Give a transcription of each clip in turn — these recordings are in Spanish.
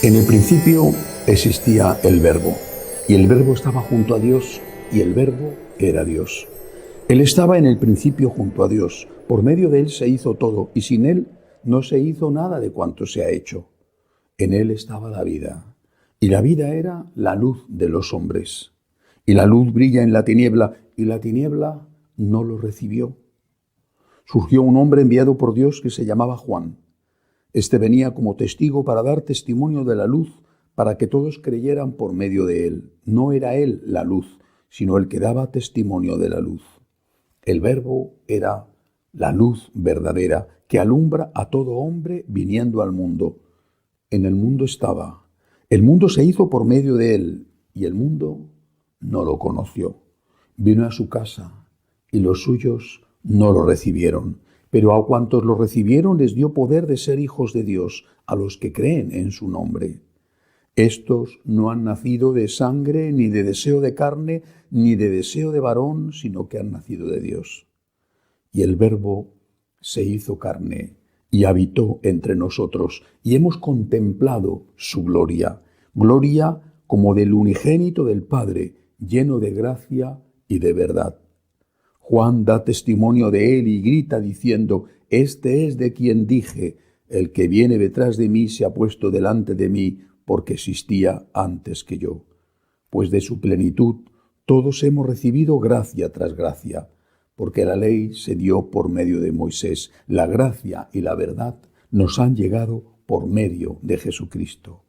En el principio existía el Verbo, y el Verbo estaba junto a Dios, y el Verbo era Dios. Él estaba en el principio junto a Dios. Por medio de Él se hizo todo, y sin Él no se hizo nada de cuanto se ha hecho. En Él estaba la vida, y la vida era la luz de los hombres. Y la luz brilla en la tiniebla, y la tiniebla no lo recibió. Surgió un hombre enviado por Dios que se llamaba Juan. Este venía como testigo para dar testimonio de la luz, para que todos creyeran por medio de él. No era él la luz, sino el que daba testimonio de la luz. El Verbo era la luz verdadera, que alumbra a todo hombre viniendo al mundo. En el mundo estaba. El mundo se hizo por medio de él, y el mundo no lo conoció. Vino a su casa, y los suyos no lo recibieron. Pero a cuantos lo recibieron les dio poder de ser hijos de Dios, a los que creen en su nombre. Estos no han nacido de sangre, ni de deseo de carne, ni de deseo de varón, sino que han nacido de Dios. Y el Verbo se hizo carne y habitó entre nosotros, y hemos contemplado su gloria, gloria como del unigénito del Padre, lleno de gracia y de verdad. Juan da testimonio de él y grita diciendo: este es de quien dije, el que viene detrás de mí se ha puesto delante de mí, porque existía antes que yo. Pues de su plenitud todos hemos recibido gracia tras gracia, porque la ley se dio por medio de Moisés, la gracia y la verdad nos han llegado por medio de Jesucristo.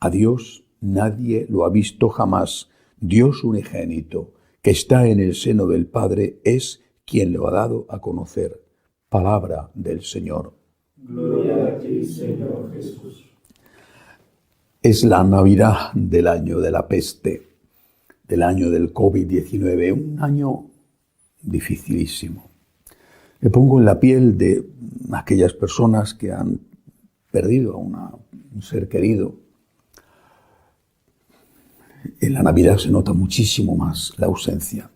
A Dios nadie lo ha visto jamás. Dios unigénito, que está en el seno del Padre, es quien lo ha dado a conocer. Palabra del Señor. Gloria a ti, Señor Jesús. Es la Navidad del año de la peste, del año del COVID-19, un año dificilísimo. Me pongo en la piel de aquellas personas que han perdido a un ser querido. En la Navidad se nota muchísimo más la ausencia.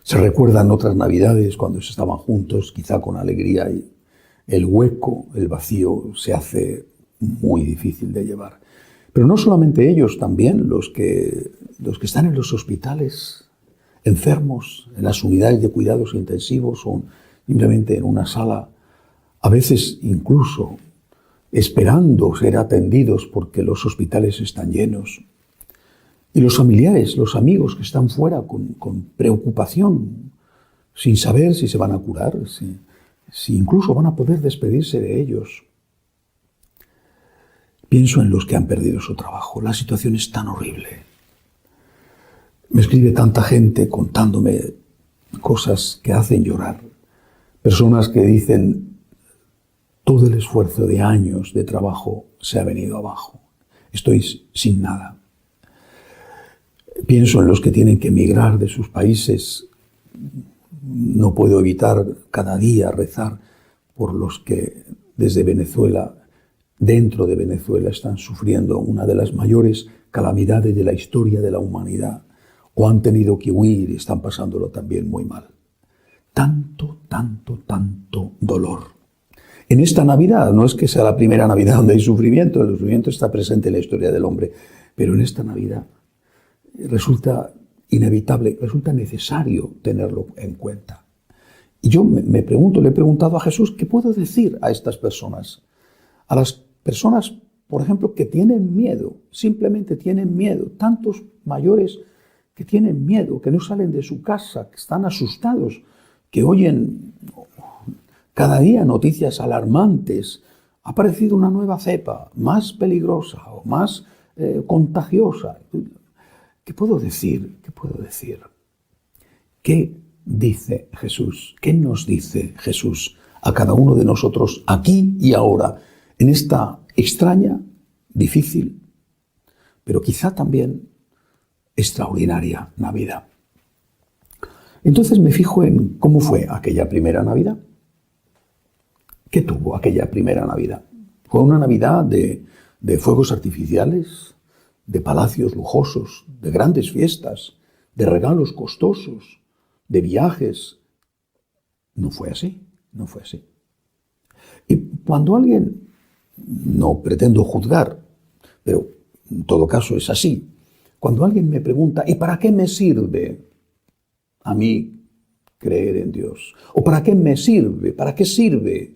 Se recuerdan otras Navidades cuando se estaban juntos, quizá con alegría, y el hueco, el vacío, se hace muy difícil de llevar. Pero no solamente ellos, también los que están en los hospitales, enfermos, en las unidades de cuidados intensivos o simplemente en una sala, a veces incluso esperando ser atendidos porque los hospitales están llenos. Y los familiares, los amigos que están fuera con preocupación, sin saber si se van a curar, si incluso van a poder despedirse de ellos. Pienso en los que han perdido su trabajo. La situación es tan horrible. Me escribe tanta gente contándome cosas que hacen llorar. Personas que dicen: todo el esfuerzo de años de trabajo se ha venido abajo. Estoy sin nada. Pienso en los que tienen que emigrar de sus países. No puedo evitar cada día rezar por los que desde Venezuela, dentro de Venezuela, están sufriendo una de las mayores calamidades de la historia de la humanidad, o han tenido que huir y están pasándolo también muy mal. Tanto dolor. En esta Navidad, no es que sea la primera Navidad donde hay sufrimiento, el sufrimiento está presente en la historia del hombre, pero en esta Navidad resulta inevitable, resulta necesario tenerlo en cuenta. Y yo me pregunto, le he preguntado a Jesús, ¿qué puedo decir a estas personas? A las personas, por ejemplo, que tienen miedo, simplemente tienen miedo, tantos mayores que tienen miedo, que no salen de su casa, que están asustados, que oyen cada día noticias alarmantes. Ha aparecido una nueva cepa, más peligrosa o más contagiosa. ¿Qué puedo decir? ¿Qué puedo decir? ¿Qué dice Jesús? ¿Qué nos dice Jesús a cada uno de nosotros aquí y ahora, en esta extraña, difícil, pero quizá también extraordinaria Navidad? Entonces me fijo en cómo fue aquella primera Navidad. ¿Qué tuvo aquella primera Navidad? Fue una Navidad de fuegos artificiales, de palacios lujosos, de grandes fiestas, de regalos costosos, de viajes. No fue así, no fue así. Y cuando alguien No pretendo juzgar, pero en todo caso es así. Cuando alguien me pregunta, ¿y para qué me sirve a mí creer en Dios? ¿O para qué me sirve? ¿Para qué sirve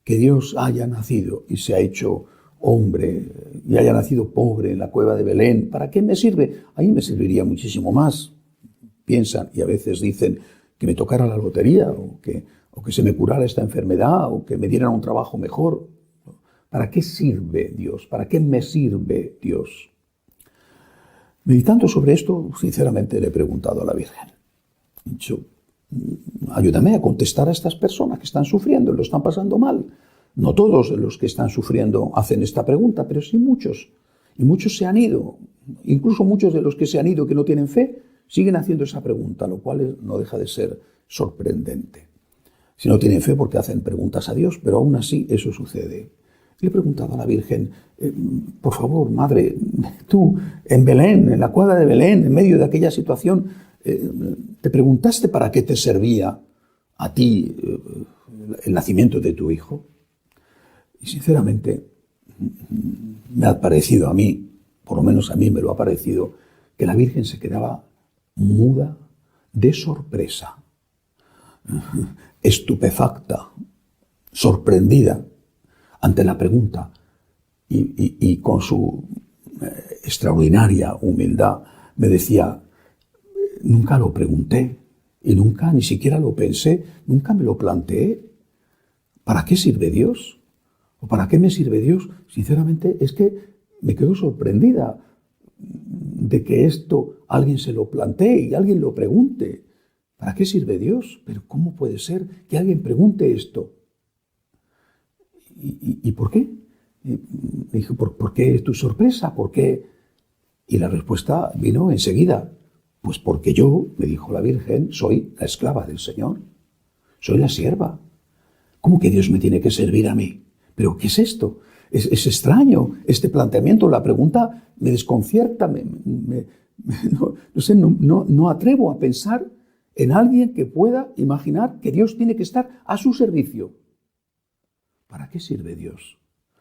que Dios haya nacido y se ha hecho hombre y haya nacido pobre en la cueva de Belén? ¿Para qué me sirve? A mí me serviría muchísimo más. Piensan y a veces dicen que me tocara la lotería o que se me curara esta enfermedad o que me dieran un trabajo mejor. ¿Para qué sirve Dios? ¿Para qué me sirve Dios? Meditando sobre esto, sinceramente le he preguntado a la Virgen. He dicho, ayúdame a contestar a estas personas que están sufriendo, lo están pasando mal. No todos los que están sufriendo hacen esta pregunta, pero sí muchos. Y muchos se han ido. Incluso muchos de los que se han ido, que no tienen fe, siguen haciendo esa pregunta, lo cual no deja de ser sorprendente. Si no tienen fe, porque hacen preguntas a Dios, pero aún así eso sucede. Le he preguntado a la Virgen, por favor, Madre, tú en Belén, en la cueva de Belén, en medio de aquella situación, ¿te preguntaste para qué te servía a ti el nacimiento de tu hijo? Y sinceramente me ha parecido a mí, por lo menos a mí me lo ha parecido, que la Virgen se quedaba muda de sorpresa, estupefacta, sorprendida ante la pregunta y con su extraordinaria humildad me decía, nunca lo pregunté y nunca ni siquiera lo pensé, nunca me lo planteé. ¿Para qué sirve Dios? ¿O para qué me sirve Dios? Sinceramente es que me quedo sorprendida de que esto alguien se lo plantee y alguien lo pregunte. ¿Para qué sirve Dios? Pero ¿cómo puede ser que alguien pregunte esto? ¿Y por qué? Me dijo, ¿por qué tu sorpresa? ¿Por qué? Y la respuesta vino enseguida. Pues porque yo, me dijo la Virgen, soy la esclava del Señor. Soy la sierva. ¿Cómo que Dios me tiene que servir a mí? ¿Pero qué es esto? Es extraño este planteamiento. La pregunta me desconcierta. No atrevo a pensar en alguien que pueda imaginar que Dios tiene que estar a su servicio. ¿Para qué sirve Dios?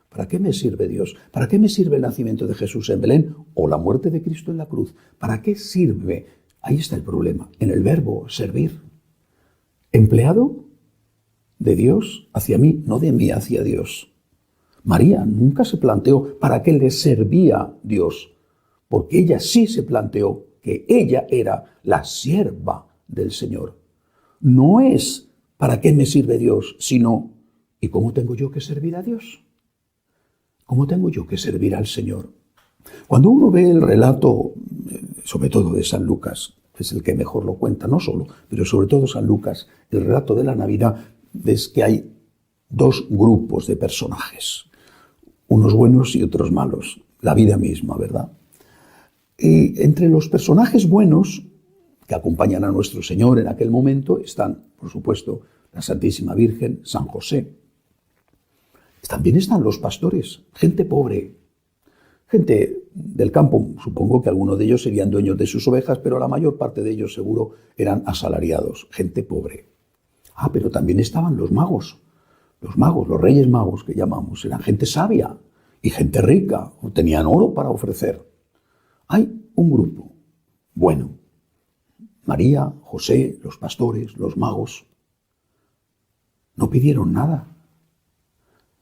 ¿Para qué me sirve Dios? ¿Para qué me sirve el nacimiento de Jesús en Belén o la muerte de Cristo en la cruz? ¿Para qué sirve? Ahí está el problema, en el verbo servir. Empleado de Dios hacia mí, no de mí hacia Dios. María nunca se planteó para qué le servía Dios, porque ella sí se planteó que ella era la sierva del Señor. No es para qué me sirve Dios, sino ¿y cómo tengo yo que servir a Dios? ¿Cómo tengo yo que servir al Señor? Cuando uno ve el relato, sobre todo de San Lucas, que es el que mejor lo cuenta, no solo, pero sobre todo San Lucas, el relato de la Navidad, ves que hay dos grupos de personajes, unos buenos y otros malos, la vida misma, ¿verdad? Y entre los personajes buenos que acompañan a nuestro Señor en aquel momento están, por supuesto, la Santísima Virgen, San José. También están los pastores, gente pobre, gente del campo. Supongo que algunos de ellos serían dueños de sus ovejas, pero la mayor parte de ellos seguro eran asalariados, gente pobre. Pero también estaban los magos, los reyes magos que llamamos, eran gente sabia y gente rica, tenían oro para ofrecer. Hay un grupo bueno, María, José, los pastores, los magos, no pidieron nada.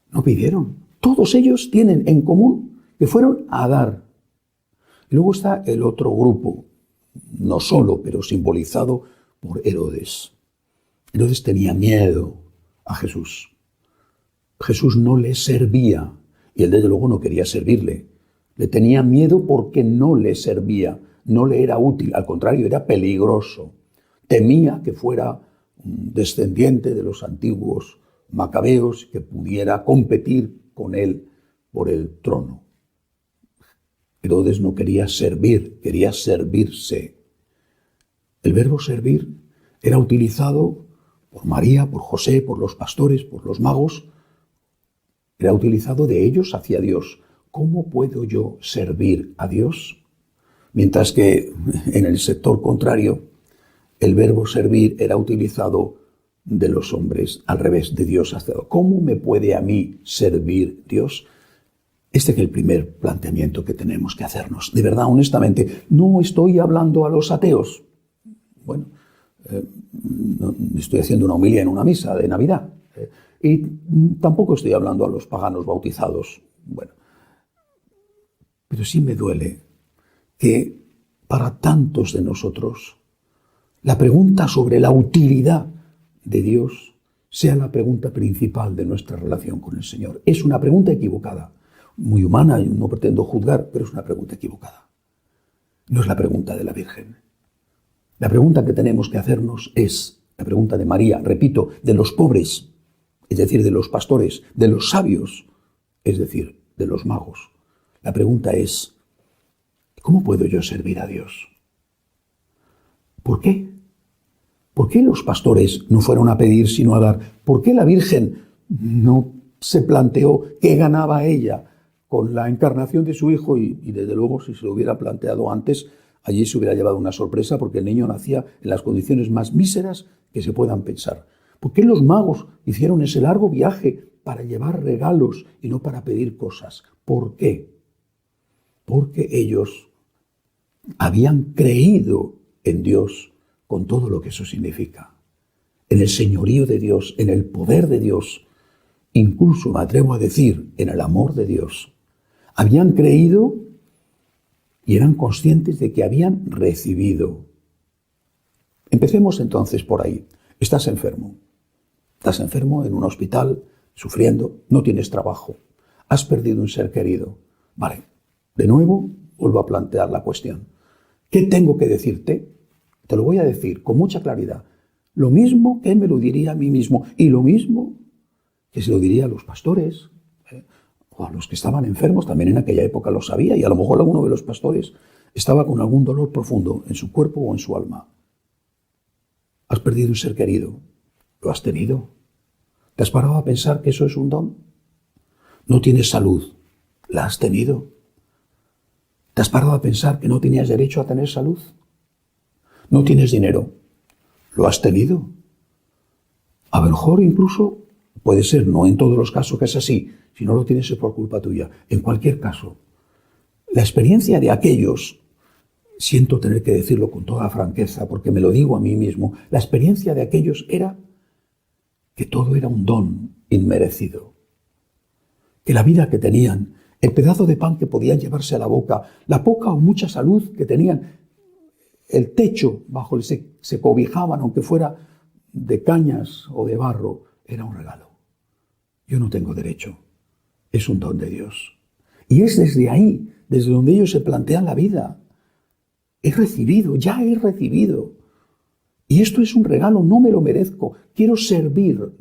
No pidieron. Todos ellos tienen en común que fueron a dar. Y luego está el otro grupo, no solo, pero simbolizado por Herodes. Herodes tenía miedo a Jesús. Jesús no le servía y él desde luego no quería servirle. Le tenía miedo porque no le servía, no le era útil, al contrario, era peligroso. Temía que fuera un descendiente de los antiguos macabeos que pudiera competir con él por el trono. Herodes no quería servir, quería servirse. El verbo servir era utilizado por María, por José, por los pastores, por los magos. Era utilizado de ellos hacia Dios. ¿Cómo puedo yo servir a Dios? Mientras que en el sector contrario, el verbo servir era utilizado de los hombres, al revés, de Dios hacia Dios. ¿Cómo me puede a mí servir Dios? Este es el primer planteamiento que tenemos que hacernos. De verdad, honestamente, no estoy hablando a los ateos. Bueno, no estoy haciendo una homilía en una misa de Navidad. Y tampoco estoy hablando a los paganos bautizados. Bueno, pero sí me duele que para tantos de nosotros la pregunta sobre la utilidad de Dios sea la pregunta principal de nuestra relación con el Señor. Es una pregunta equivocada, muy humana, y no pretendo juzgar, pero es una pregunta equivocada. No es la pregunta de la Virgen. La pregunta que tenemos que hacernos es la pregunta de María, repito, de los pobres, es decir, de los pastores, de los sabios, es decir, de los magos. La pregunta es, ¿cómo puedo yo servir a Dios? ¿Por qué? ¿Por qué los pastores no fueron a pedir sino a dar? ¿Por qué la Virgen no se planteó qué ganaba ella con la encarnación de su hijo? Y desde luego, si se lo hubiera planteado antes, allí se hubiera llevado una sorpresa, porque el niño nacía en las condiciones más míseras que se puedan pensar. ¿Por qué los magos hicieron ese largo viaje para llevar regalos y no para pedir cosas? ¿Por qué? Porque ellos habían creído en Dios con todo lo que eso significa, en el señorío de Dios, en el poder de Dios, incluso me atrevo a decir, en el amor de Dios. Habían creído y eran conscientes de que habían recibido. Empecemos entonces por ahí. Estás enfermo. Estás enfermo en un hospital, sufriendo, no tienes trabajo, has perdido un ser querido. Vale, de nuevo vuelvo a plantear la cuestión. ¿Qué tengo que decirte? Te lo voy a decir con mucha claridad. Lo mismo que me lo diría a mí mismo y lo mismo que se lo diría a los pastores o a los que estaban enfermos. También en aquella época lo sabía, y a lo mejor alguno de los pastores estaba con algún dolor profundo en su cuerpo o en su alma. Has perdido un ser querido. ¿Lo has tenido? ¿Te has parado a pensar que eso es un don? No tienes salud. ¿La has tenido? ¿Te has parado a pensar que no tenías derecho a tener salud? No tienes dinero. ¿Lo has tenido? A lo mejor incluso puede ser, no en todos los casos que es así, si no lo tienes es por culpa tuya. En cualquier caso, la experiencia de aquellos, siento tener que decirlo con toda franqueza porque me lo digo a mí mismo, la experiencia de aquellos era que todo era un don inmerecido, que la vida que tenían, el pedazo de pan que podían llevarse a la boca, la poca o mucha salud que tenían, el techo bajo el que se cobijaban, aunque fuera de cañas o de barro, era un regalo. Yo no tengo derecho, es un don de Dios. Y es desde ahí, desde donde ellos se plantean la vida. He recibido, ya he recibido. Y esto es un regalo, no me lo merezco. Quiero servir,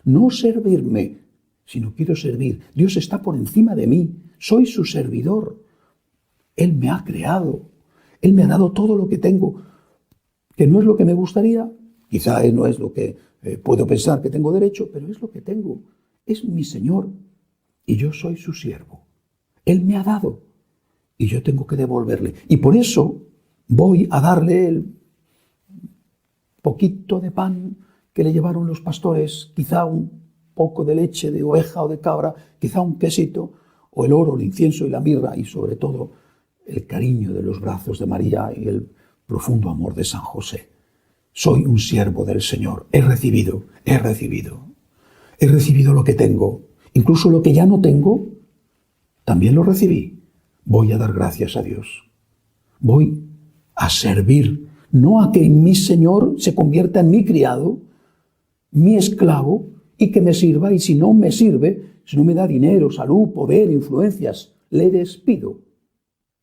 no servirme, sino quiero servir. Dios está por encima de mí, soy su servidor. Él me ha creado, Él me ha dado todo lo que tengo, que no es lo que me gustaría, quizá no es lo que puedo pensar que tengo derecho, pero es lo que tengo. Es mi Señor y yo soy su siervo. Él me ha dado y yo tengo que devolverle. Y por eso voy a darle el poquito de pan que le llevaron los pastores, quizá un poco de leche de oveja o de cabra, quizá un quesito, o el oro, el incienso y la mirra, y sobre todo el cariño de los brazos de María y el profundo amor de San José. Soy un siervo del Señor, he recibido lo que tengo, incluso lo que ya no tengo, también lo recibí. Voy a dar gracias a Dios, voy a servir, no a que mi Señor se convierta en mi criado, mi esclavo, y que me sirva, y si no me sirve, si no me da dinero, salud, poder, influencias, le despido.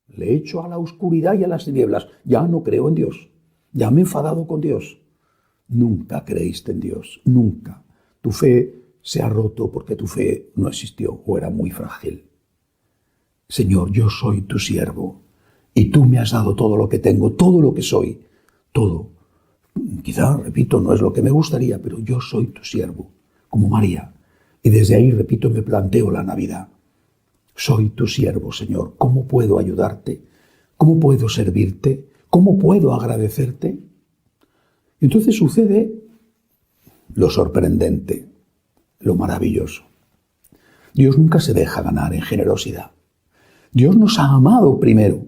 Le echo a la oscuridad y a las tinieblas. Ya no creo en Dios. Ya me he enfadado con Dios. Nunca creíste en Dios. Nunca. Tu fe se ha roto porque tu fe no existió o era muy frágil. Señor, yo soy tu siervo y tú me has dado todo lo que tengo, todo lo que soy, todo. Quizá, repito, no es lo que me gustaría, pero yo soy tu siervo, como María. Y desde ahí, repito, me planteo la Navidad. Soy tu siervo, Señor. ¿Cómo puedo ayudarte? ¿Cómo puedo servirte? ¿Cómo puedo agradecerte? Entonces sucede lo sorprendente, lo maravilloso. Dios nunca se deja ganar en generosidad. Dios nos ha amado primero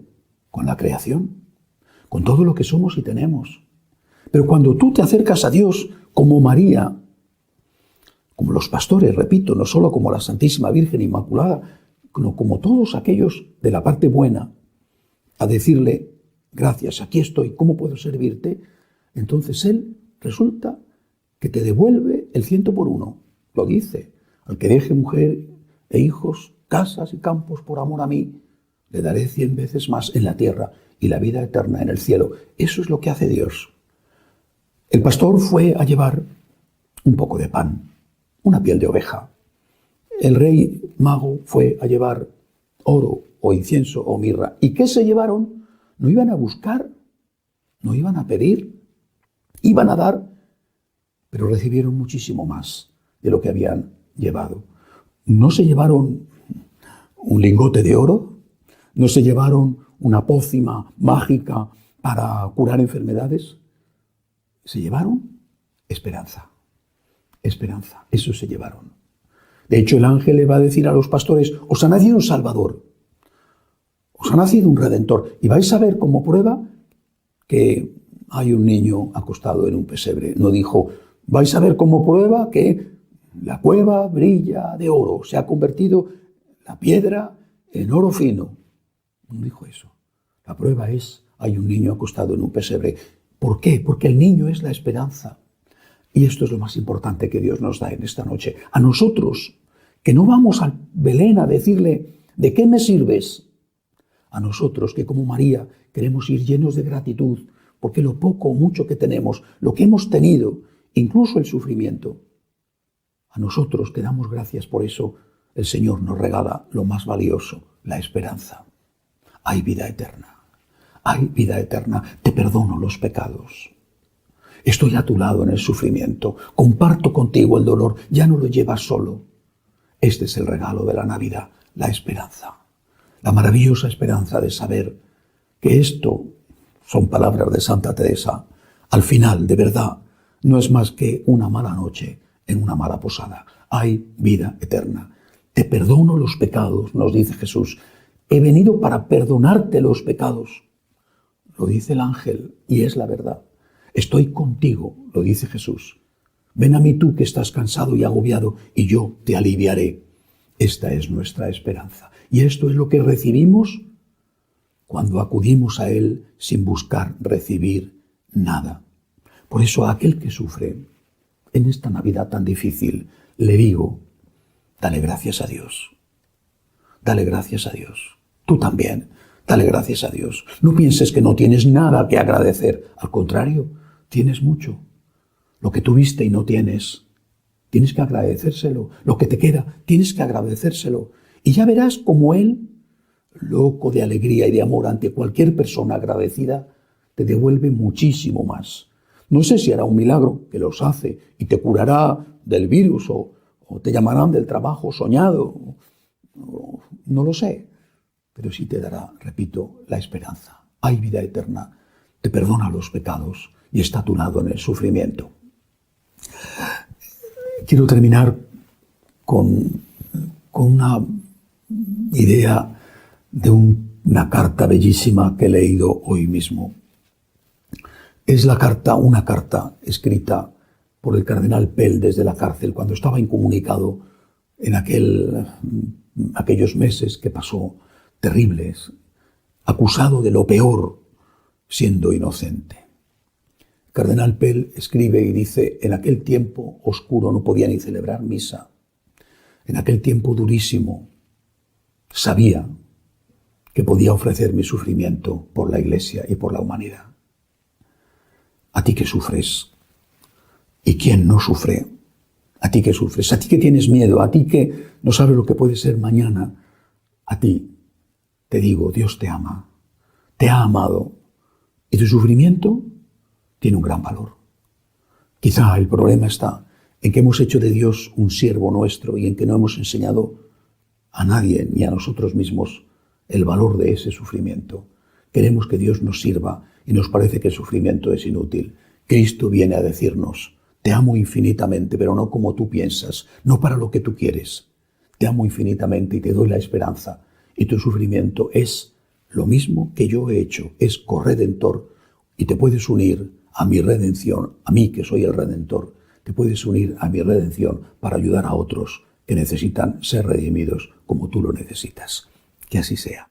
con la creación, con todo lo que somos y tenemos. Pero cuando tú te acercas a Dios como María, como los pastores, repito, no solo como la Santísima Virgen Inmaculada, sino como todos aquellos de la parte buena, a decirle, gracias, aquí estoy, ¿cómo puedo servirte? Entonces Él resulta que te devuelve el 100 por 1. Lo dice, al que deje mujer e hijos, casas y campos por amor a mí, le daré 100 veces más en la tierra y la vida eterna en el cielo. Eso es lo que hace Dios. El pastor fue a llevar un poco de pan, una piel de oveja. El rey mago fue a llevar oro o incienso o mirra. ¿Y qué se llevaron? No iban a buscar, no iban a pedir, iban a dar, pero recibieron muchísimo más de lo que habían llevado. No se llevaron un lingote de oro, no se llevaron una pócima mágica para curar enfermedades, se llevaron esperanza. Esperanza, eso se llevaron. De hecho, el ángel le va a decir a los pastores, os ha nacido un Salvador, os ha nacido un Redentor, y vais a ver como prueba que hay un niño acostado en un pesebre. No dijo, vais a ver como prueba que la cueva brilla de oro, se ha convertido la piedra en oro fino. No dijo eso. La prueba es, hay un niño acostado en un pesebre. ¿Por qué? Porque el niño es la esperanza. Y esto es lo más importante que Dios nos da en esta noche. A nosotros, que no vamos al Belén a decirle, ¿de qué me sirves? A nosotros, que como María queremos ir llenos de gratitud, porque lo poco o mucho que tenemos, lo que hemos tenido, incluso el sufrimiento, a nosotros que damos gracias por eso, el Señor nos regala lo más valioso, la esperanza. Hay vida eterna. Hay vida eterna. Te perdono los pecados. Estoy a tu lado en el sufrimiento. Comparto contigo el dolor. Ya no lo llevas solo. Este es el regalo de la Navidad, la esperanza. La maravillosa esperanza de saber que esto, son palabras de Santa Teresa, al final, de verdad, no es más que una mala noche en una mala posada. Hay vida eterna. Te perdono los pecados, nos dice Jesús. He venido para perdonarte los pecados. Lo dice el ángel y es la verdad. Estoy contigo, lo dice Jesús. Ven a mí tú que estás cansado y agobiado y yo te aliviaré. Esta es nuestra esperanza. Y esto es lo que recibimos cuando acudimos a Él sin buscar recibir nada. Por eso a aquel que sufre en esta Navidad tan difícil, le digo, dale gracias a Dios. Dale gracias a Dios. Tú también, dale gracias a Dios. No pienses que no tienes nada que agradecer. Al contrario, tienes mucho. Lo que tuviste y no tienes, tienes que agradecérselo. Lo que te queda, tienes que agradecérselo. Y ya verás cómo Él, loco de alegría y de amor ante cualquier persona agradecida, te devuelve muchísimo más. No sé si hará un milagro, que los hace, y te curará del virus o te llamarán del trabajo soñado. No lo sé, pero sí te dará, repito, la esperanza. Hay vida eterna, te perdona los pecados y está a tu lado en el sufrimiento. Quiero terminar con una idea de una carta bellísima que he leído hoy mismo. Es una carta escrita por el cardenal Pell desde la cárcel cuando estaba incomunicado en aquellos meses que pasó terribles, acusado de lo peor siendo inocente. El cardenal Pell escribe y dice, en aquel tiempo oscuro no podía ni celebrar misa. En aquel tiempo durísimo sabía que podía ofrecer mi sufrimiento por la Iglesia y por la humanidad. A ti que sufres, y quién no sufre, a ti que sufres, a ti que tienes miedo, a ti que no sabes lo que puede ser mañana, a ti te digo, Dios te ama, te ha amado, y tu sufrimiento tiene un gran valor. Quizá el problema está en que hemos hecho de Dios un siervo nuestro y en que no hemos enseñado a nadie ni a nosotros mismos el valor de ese sufrimiento. Queremos que Dios nos sirva y nos parece que el sufrimiento es inútil. Cristo viene a decirnos, te amo infinitamente, pero no como tú piensas, no para lo que tú quieres. te amo infinitamente y te doy la esperanza. Y tu sufrimiento es lo mismo que yo he hecho, es corredentor y te puedes unir a mi redención, a mí que soy el Redentor, te puedes unir a mi redención para ayudar a otros que necesitan ser redimidos como tú lo necesitas. Que así sea.